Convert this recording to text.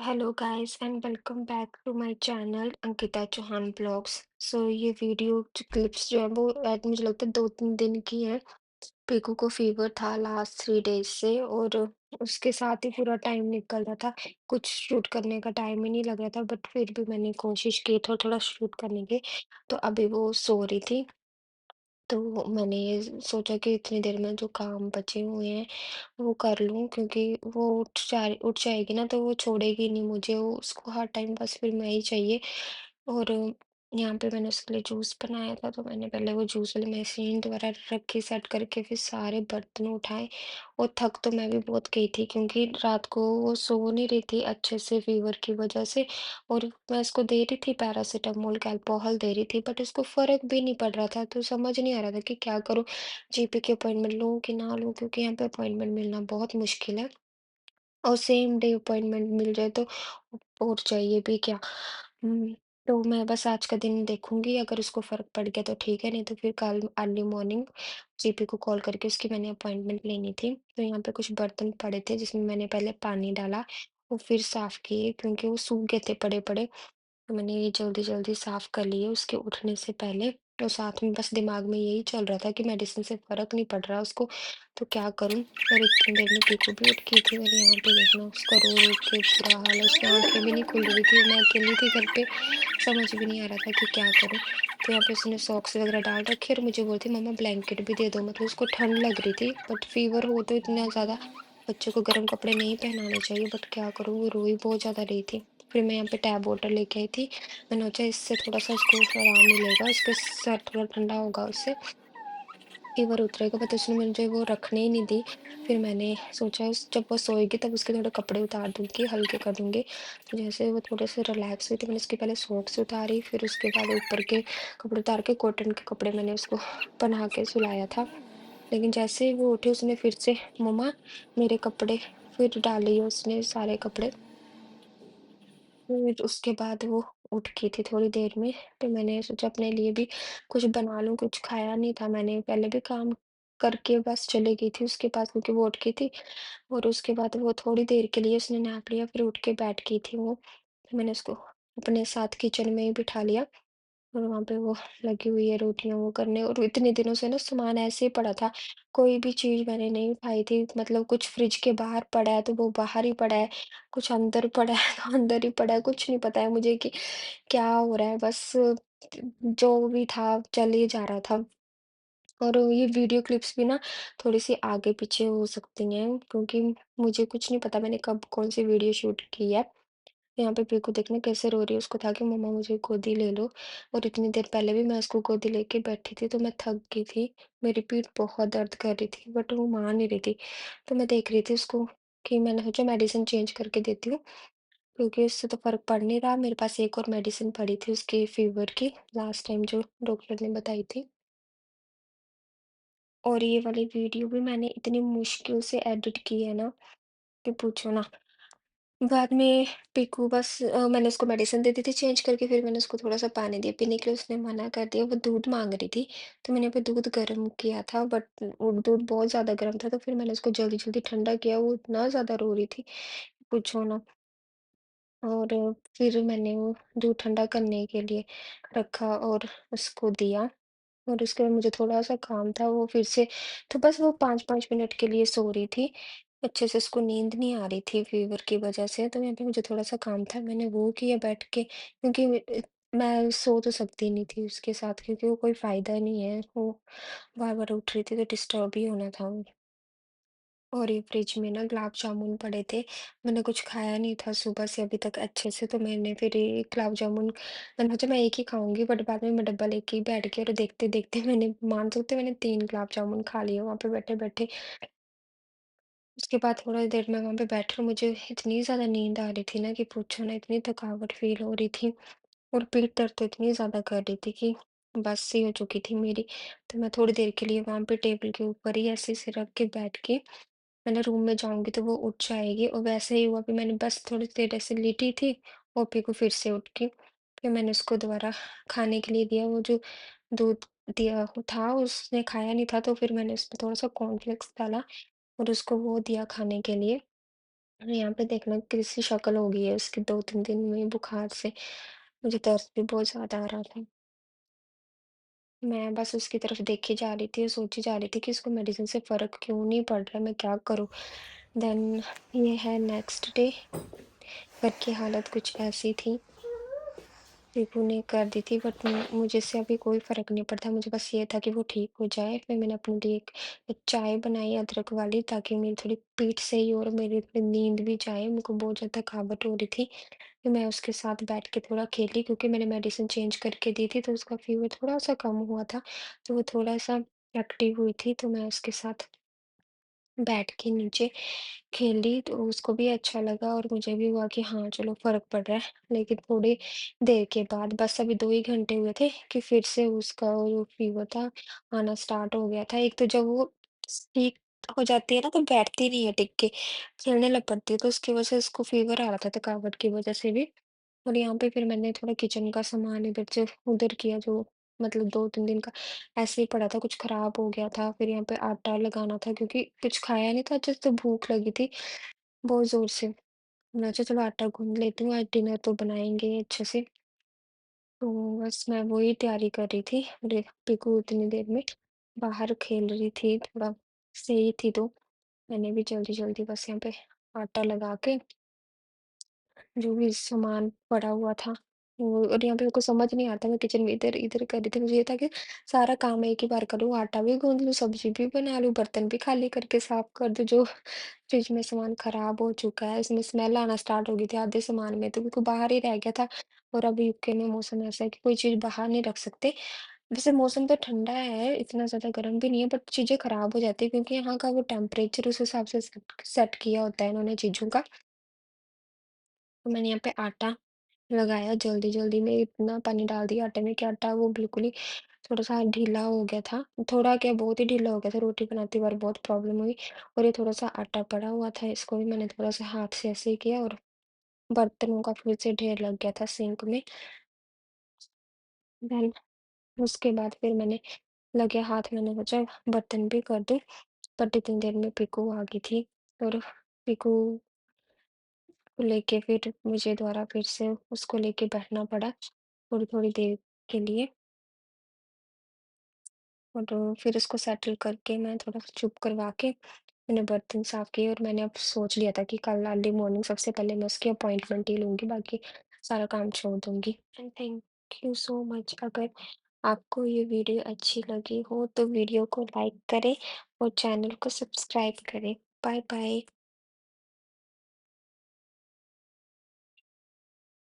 Hello guys and welcome back to my channel Ankita Chauhan vlogs. ये video clips जो है वो मुझे लगता है 2-3 दिन की है। पीकू को फीवर था लास्ट 3 डेज से और उसके साथ ही पूरा टाइम निकल रहा था। कुछ शूट करने का टाइम ही नहीं लग रहा था, बट फिर भी मैंने कोशिश की थोड़ा थोड़ा शूट करने की। तो अभी वो सो रही थी, तो मैंने ये सोचा कि इतनी देर में जो काम बचे हुए हैं वो कर लूँ, क्योंकि वो उठ जाएगी ना तो वो छोड़ेगी नहीं मुझे। वो उसको हर टाइम बस फिर मैं ही चाहिए। और यहाँ पे मैंने उसके लिए जूस बनाया था, तो मैंने पहले वो जूस वाली मशीन दोबारा रखी सेट करके, फिर सारे बर्तन उठाए। और थक तो मैं भी बहुत गई थी, क्योंकि रात को वो सो नहीं रही थी अच्छे से फीवर की वजह से। और मैं इसको दे रही थी पैरासीटामोल अल्कोहल दे रही थी, बट इसको फर्क भी नहीं पड़ रहा था। तो समझ नहीं आ रहा था कि क्या करूँ, जीपी की अपॉइंटमेंट लूँ कि ना लूँ, क्योंकि यहाँ पे अपॉइंटमेंट मिलना बहुत मुश्किल है। और सेम डे अपॉइंटमेंट मिल जाए तो और चाहिए भी क्या। तो मैं बस आज का दिन देखूंगी, अगर उसको फर्क पड़ गया तो ठीक है, नहीं तो फिर कल अर्ली मॉर्निंग जीपी को कॉल करके उसकी मैंने अपॉइंटमेंट लेनी थी। तो यहाँ पे कुछ बर्तन पड़े थे जिसमें मैंने पहले पानी डाला और फिर साफ किए, क्योंकि वो सूख गए थे पड़े पड़े। तो मैंने ये जल्दी-जल्दी साफ कर लिए उसके उठने से पहले। और साथ में बस दिमाग में यही चल रहा था कि मेडिसिन से फ़र्क नहीं पड़ रहा उसको, तो क्या करूँ? और इतनी देर में पीकू भी उठ गई थी, और यहाँ पे देखना उसका रो-रो के बुरा हाल है, उसकी आँखें भी नहीं खुल रही थी और मैं अकेली थी घर पे, समझ भी नहीं आ रहा था कि क्या करूँ? तो यहाँ पे उसने सॉक्स वगैरह डाल रखे और मुझे बोलती मम्मा ब्लैंकेट भी दे दो, मतलब उसको ठंड लग रही थी, बट फ़ीवर हो तो इतना ज़्यादा बच्चों को गर्म कपड़े नहीं पहनाने चाहिए, बट क्या करूँ? वो रो ही बहुत ज़्यादा रही थी। फिर मैं यहाँ पे टैब वाटर लेके आई थी। मैंने सोचा इससे थोड़ा-सा उसको आराम मिलेगा, उसका सर थोड़ा ठंडा होगा उससे, फीवर उतरेगा। बट उसने मुझे वो रखने ही नहीं दी। फिर मैंने सोचा जब वो सोएगी तब उसके थोड़े कपड़े उतार दूँगी, हल्के कर दूँगी। तो जैसे वो थोड़े से रिलैक्स हुई तो मैंने उसके पहले सॉक्स उतारी, फिर उसके बाद ऊपर के कपड़े उतार के कॉटन के कपड़े मैंने उसको पहना के सुलाया था। लेकिन जैसे ही वो उठी उसने फिर से मम्मा मेरे कपड़े, फिर डाले उसने सारे कपड़े। फिर उसके बाद वो उठ गई थी थोड़ी देर में, तो मैंने सोचा अपने लिए भी कुछ बना लूँ, कुछ खाया नहीं था मैंने, पहले भी काम करके बस चली गई थी उसके पास, क्योंकि वो उठ गई थी। और उसके बाद वो थोड़ी देर के लिए उसने नैप लिया, फिर उठ के बैठ गई थी वो। फिर मैंने उसको अपने साथ किचन में ही बिठा लिया, और वहाँ पे वो लगी हुई है रोटियां वो करने। और इतने दिनों से ना सामान ऐसे ही पड़ा था, कोई भी चीज मैंने नहीं उठाई थी, मतलब कुछ फ्रिज के बाहर पड़ा है तो वो बाहर ही पड़ा है, कुछ अंदर पड़ा है तो अंदर ही पड़ा है, कुछ नहीं पता है मुझे कि क्या हो रहा है। बस जो भी था चल ही जा रहा था। और ये वीडियो क्लिप्स भी ना थोड़ी सी आगे पीछे हो सकती हैं, क्योंकि मुझे कुछ नहीं पता मैंने कब कौन सी वीडियो शूट की है। यहाँ पे पीकू देखना कैसे रो रही है, उसको था कि मम्मा मुझे गोदी ले लो। और इतनी देर पहले भी मैं उसको गोदी लेके बैठी थी, तो मैं थक गई थी, मेरी पीठ बहुत दर्द कर रही थी, बट वो मान नहीं रही थी। तो मैं देख रही थी उसको कि मैंने सोचा मेडिसिन चेंज करके देती हूँ, क्योंकि उससे तो फर्क पड़ नहीं रहा। मेरे पास एक और मेडिसिन पड़ी थी उसकी फीवर की, लास्ट टाइम जो डॉक्टर ने बताई थी। और ये वाली वीडियो भी मैंने इतनी मुश्किल से एडिट की है ना कि पूछो ना। बाद में पीकू बस मैंने उसको मेडिसिन दे दी थी चेंज करके, फिर मैंने उसको थोड़ा-सा पानी दिया पीने के लिए, उसने मना कर दिया, वो दूध माँग रही थी। तो मैंने फिर दूध गर्म किया था, बट वो दूध बहुत ज़्यादा गर्म था, तो फिर मैंने उसको जल्दी-जल्दी ठंडा किया, वो इतना ज़्यादा रो रही थी, पूछो ना। और फिर मैंने वो दूध ठंडा करने के लिए रखा और उसको दिया। और उसके बाद मुझे थोड़ा-सा काम था, वो फिर से तो बस वो 5-5 मिनट के लिए सो रही थी। अच्छे से उसको नींद नहीं आ रही थी फ़ीवर की वज़ह से, तो यहाँ पे मुझे थोड़ा-सा काम था, मैंने वो किया बैठ के, क्योंकि मैं सो तो सकती नहीं थी उसके साथ, क्योंकि वो कोई फ़ायदा नहीं है, वो बार-बार उठ रही थी तो डिस्टर्ब ही होना था। और ये फ्रिज में ना गुलाब जामुन पड़े थे, मैंने कुछ खाया नहीं था सुबह से अभी तक अच्छे से, तो मैंने फिर ये गुलाब जामुन मैंने सोचा मैं एक ही खाऊंगी, बट बाद में मैं डब्बा लेके ही बैठ गई, और देखते देखते मैंने मान सकते हो, मैंने 3 गुलाब जामुन खा लिए वहाँ पे बैठे बैठे। उसके बाद थोड़ा देर मैं वहाँ पे बैठी और मुझे इतनी ज़्यादा नींद आ रही थी ना कि पूछो ना, इतनी थकावट फील हो रही थी। और पीठ दर्द तो इतनी ज़्यादा कर रही थी कि बस ही हो चुकी थी मेरी। तो मैं थोड़ी देर के लिए वहाँ पे टेबल के ऊपर ही ऐसे से रख के बैठ के, मैंने रूम में जाऊँगी तो वो उठ जाएगी, और वैसे ही हुआ भी, मैंने बस थोड़ी देर ऐसे लेटी थी और फिर को फिर से उठ गई। फिर मैंने उसको दोबारा खाने के लिए दिया, वो जो दूध दिया था उसने खाया नहीं था, तो फिर मैंने उसमें थोड़ा-सा कॉर्नफ्लेक्स डाला और उसको वो दिया खाने के लिए। और यहाँ पे देखना कैसी शक्ल हो गई है उसकी 2-3 दिन में बुखार से। मुझे दर्द भी बहुत ज़्यादा आ रहा था। मैं बस उसकी तरफ देखी जा रही थी और सोची जा रही थी कि इसको मेडिसिन से फ़र्क क्यों नहीं पड़ रहा है, मैं क्या करूँ? देन ये है नेक्स्ट डे, घर की हालत कुछ ऐसी थी। पीकू ने कर दी थी बट मुझे इससे अभी कोई फ़र्क नहीं पड़ता। मुझे बस ये था कि वो ठीक हो जाए। फिर मैंने अपने लिए एक चाय बनाई अदरक वाली, ताकि मेरी थोड़ी पीठ सही हो और मेरी थोड़ी नींद भी जाए। मेरे को बहुत ज़्यादा थकावट हो रही थी। फिर मैं उसके साथ बैठ के थोड़ा खेली, क्योंकि मैंने मेडिसिन चेंज करके दी थी तो उसका फ़ीवर थोड़ा-सा कम हुआ था। तो वो थोड़ा-सा एक्टिव हुई थी, तो मैं उसके साथ बैठ के नीचे खेली तो उसको भी अच्छा लगा और मुझे भी हुआ कि हाँ चलो फ़र्क पड़ रहा है। लेकिन थोड़ी देर के बाद, बस अभी 2 ही घंटे हुए थे कि फिर से उसका जो फ़ीवर था आना स्टार्ट हो गया था। एक तो जब वो ठीक हो जाती है ना तो बैठती नहीं है टिक के, खेलने लग पड़ती है, तो उसकी वजह से उसको फ़ीवर आ रहा था थकावट की वजह से भी। और यहाँ पे फिर मैंने थोड़ा किचन का सामान इधर से उधर किया, जो मतलब 2-3 दिन का ऐसे ही पड़ा था, कुछ खराब हो गया था। फिर यहाँ पे आटा लगाना था, क्योंकि कुछ खाया नहीं था अच्छे से, तो भूख लगी थी बहुत ज़ोर से। मैंने सोचा चलो आटा गूँध लेती हूँ, आज डिनर तो बनाएँगे अच्छे से। तो बस मैं वही तैयारी कर रही थी। पीकू उतनी देर में बाहर खेल रही थी, थोड़ा सही थी, तो मैंने भी जल्दी-जल्दी बस यहाँ पे आटा लगा के जो भी सामान पड़ा हुआ था वो, और यहाँ पे मेरे को समझ नहीं आता, मैं किचन में इधर-इधर कर रही थी। मुझे ये था कि सारा काम एक ही बार करूँ, आटा भी गूँध लूँ, सब्ज़ी भी बना लूँ, बर्तन भी खाली करके साफ़ कर दूँ, जो फ्रिज में सामान ख़राब हो चुका है, इसमें स्मेल आना स्टार्ट हो गई थी आधे सामान में, तो बिल्कुल बाहर ही रह गया था। और अभी यूके में मौसम ऐसा है कि कोई चीज़ बाहर नहीं रख सकते। वैसे मौसम तो ठंडा है, इतना ज़्यादा गर्म भी नहीं है, बट चीज़ें ख़राब हो जाती हैं, क्योंकि यहाँ का वो टेम्परेचर उस हिसाब से सेट सेट किया होता है इन्होंने चीज़ों का। तो मैंने यहाँ पे आटा लगाया जल्दी-जल्दी में, इतना पानी डाल दिया आटे में कि आटा वो बिल्कुल ही थोड़ा-सा ढीला हो गया था। थोड़ा क्या, बहुत ही ढीला हो गया था, रोटी बनाते वक़्त बहुत प्रॉब्लम हुई। और ये थोड़ा-सा आटा पड़ा हुआ था, इसको भी मैंने थोड़ा-सा हाथ से ऐसे ही किया, और बर्तनों का फिर से ढेर लग गया था सिंक में। देन उसके बाद फिर मैंने लगे हाथ, मैंने सोचा बर्तन भी कर दूँ, बट इतनी देर में पीकू आ गई थी। और पीकू को लेके फिर मुझे दोबारा फिर से उसको लेके बैठना पड़ा थोड़ी-थोड़ी देर के लिए। और फिर उसको सेटल करके मैं थोड़ा चुप करवा के मैंने बर्तन साफ किए, और मैंने अब सोच लिया था कि कल अर्ली मॉर्निंग सबसे पहले मैं उसकी अपॉइंटमेंट ही लूँगी, बाकी सारा काम छोड़ दूँगी। And thank you so much. अगर आपको ये वीडियो अच्छी लगी हो तो वीडियो को लाइक करें और चैनल को सब्सक्राइब करें। Bye bye.